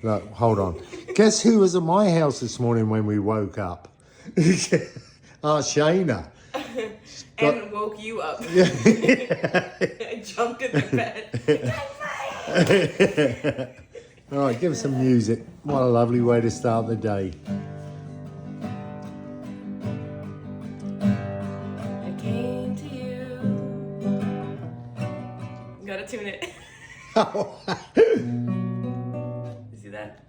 Look, hold on. Guess who was at my house this morning when we woke up? Shayna. And woke you up. Yeah. I jumped in the bed. All right, give us some music. What a lovely way to start the day. I came to you. Gotta tune it. You see that?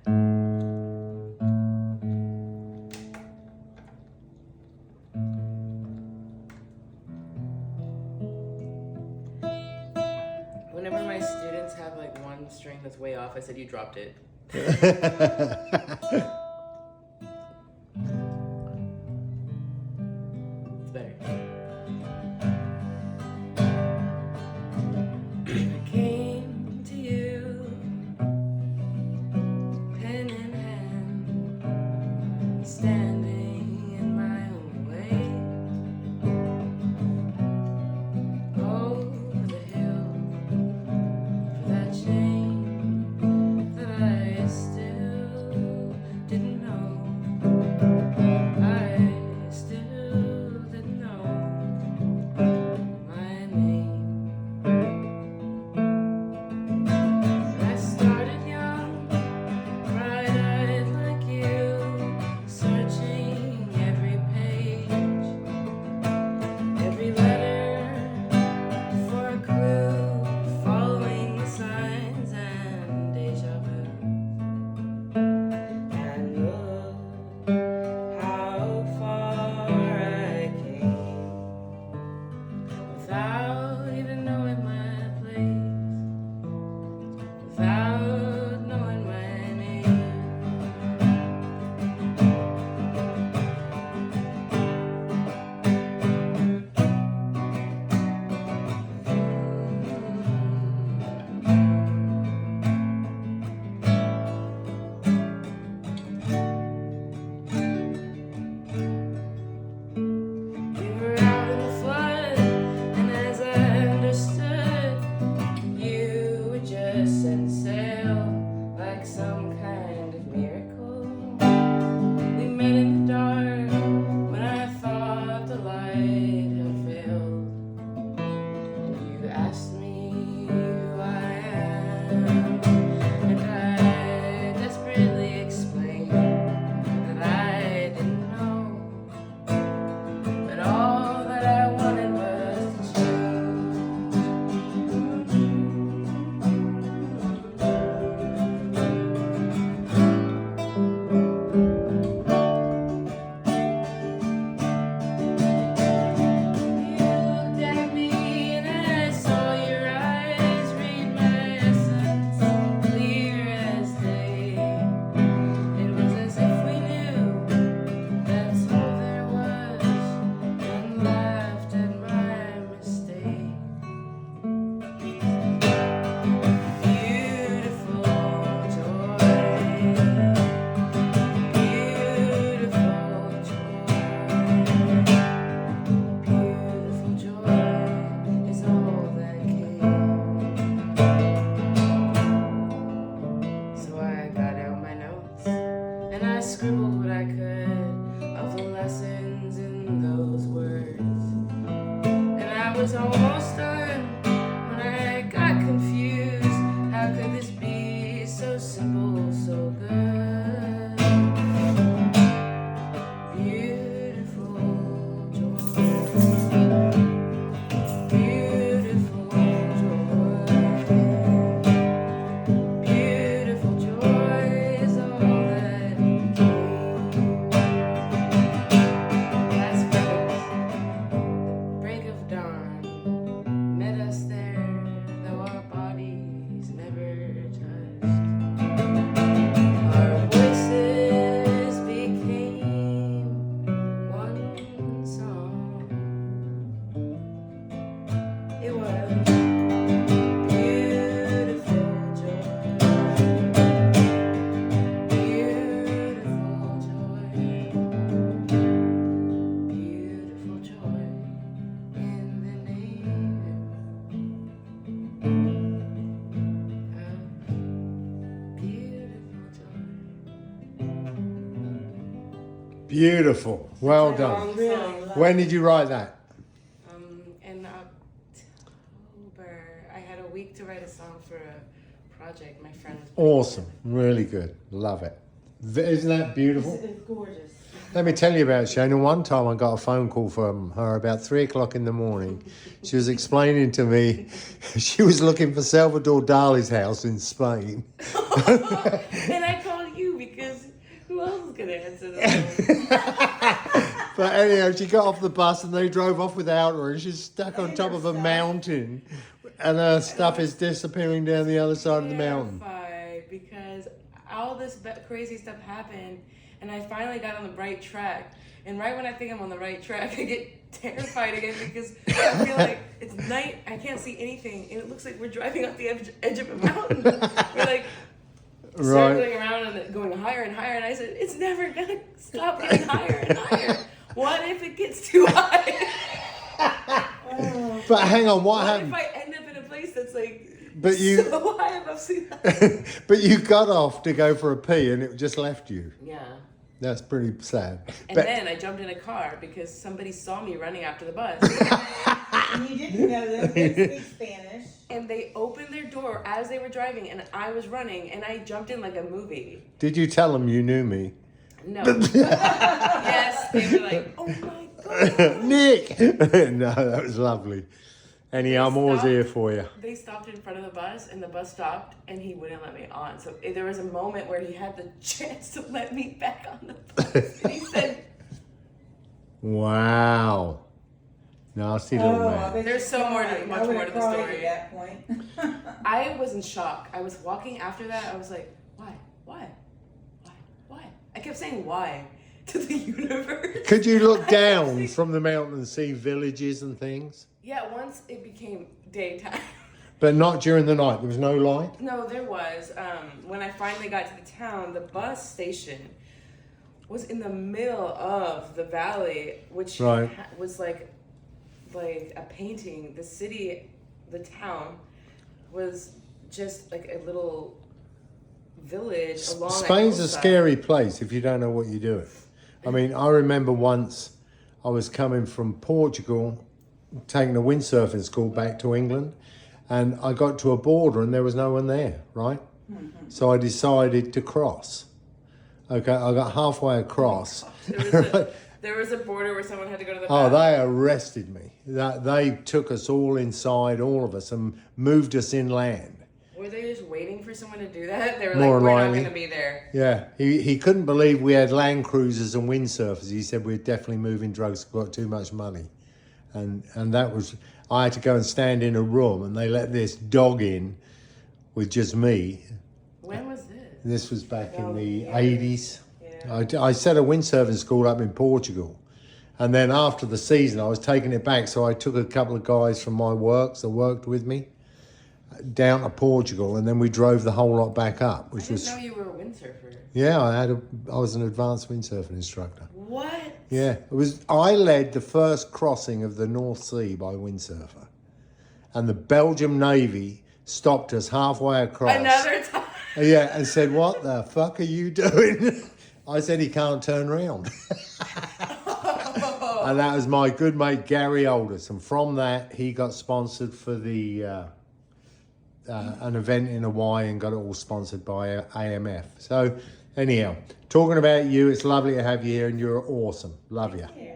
Whenever my students have like one string that's way off, I said you dropped it. It's better. I came to you, pen in hand, standing in my own way. Over the hill for that change that I still didn't know. I still didn't know my name. I started young, bright-eyed like you, searching every page, every letter for a clue, following the signs and deja vu. And look how far I came without even knowing my place, without knowing my name. We were out in the flood, and as I understood, you would just set sail like some kind of miracle. We met in the dark when I thought the light had failed, and you asked me who I am, and I desperately explained that I didn't know. But all that I wanted was to You looked at me and I saw your eyes read my essence, clear as day. It was as if we knew that's all there was, and laughed at my mistake. Beautiful joy, beautiful joy is all that came. So I got out my notes and I scribbled what I could of the lessons in those words. And I was almost done when I got confused. How could this be so simple, so good? Beautiful joy. Beautiful joy. Beautiful joy is all that came. Last verse, the break of dawn. Beautiful. Well done. Long Really song. love When did you write that? In October, I had a week to write a song for a project my friend was putting Awesome. Really good. Love it. Isn't that beautiful? It's gorgeous. Let me tell you about Shayna. One time I got a phone call from her about 3 o'clock in the morning. She was explaining to me she was looking for Salvador Dali's house in Spain. And I called you because who else is gonna answer the phone? But anyhow, she got off the bus and they drove off without her, and she's stuck on top of a mountain, and her stuff is disappearing down the other side of the mountain. Terrified because all this crazy stuff happened, and I finally got on the right track. And right when I think I'm on the right track, I get terrified again because I feel like it's night. I can't see anything, and it looks like we're driving off the edge of a mountain. We're like circling around and going higher and higher. And I said, "It's never gonna stop getting higher and higher. What if it gets too high? But hang on, what What happened? if I end up in a place that's like But you, so high above sea level?" but you got off to go for a pee, and it just left you. Yeah. That's pretty sad. And But then I jumped in a car because somebody saw me running after the bus. And you didn't know that they speak Spanish. And they opened their door as they were driving, and I was running, and I jumped in like a movie. did you tell them you knew me? No. Yes, they were like, "Oh my god." Nick! No, that was lovely. Anyhow, I'm always here for you. They stopped in front of the bus, and the bus stopped, and he wouldn't let me on. So there was a moment where he had the chance to let me back on the bus. And he said, Wow. Nasty little I man. bet There's you so more to- cried. much I would more have to the cried story. at that point. I was in shock. I was walking after that. I was like, why? I kept saying why to the universe. Could you look down from the mountain and see villages and things? Yeah, once it became daytime. But not during the night. There was no light? No, there was. When I finally got to the town, the bus station was in the middle of the valley, which Right. was like a painting. The city, the town, was just like a little village along Spain's a hillside. scary place if you don't know what you're doing. I mean, I remember once I was coming from Portugal, taking a windsurfing school back to England, and I got to a border and there was no one there, right? So I decided to cross. Okay, I got halfway across. There was a border where someone had to go to the Oh, bathroom. they arrested me. They took us all inside, all of us, and moved us inland. Were they just waiting for someone to do that? They were More like, we're not likely. going to be there. Yeah, he couldn't believe we had Land Cruisers and windsurfers. He said we're definitely moving drugs, we've got too much money. And that was, I had to go and stand in a room and they let this dog in with just me. When was this? This was back in the yeah. 80s. Yeah. I set a windsurfing school up in Portugal. And then after the season, I was taking it back. So I took a couple of guys from my works that worked with me down to Portugal. And then we drove the whole lot back up, I which didn't was, know you were a windsurfer. yeah, I was an advanced windsurfing instructor. What? Yeah, I led the first crossing of the North Sea by windsurfer. And the Belgium Navy stopped us halfway across. Another time. Yeah, and said, "What the fuck are you doing?" I said, "He can't turn around." And that was my good mate Gary Aldous. And from that, he got sponsored for the an event in Hawaii and got it all sponsored by AMF. So anyhow, talking about you, it's lovely to have you here and you're awesome. Love you. Yeah.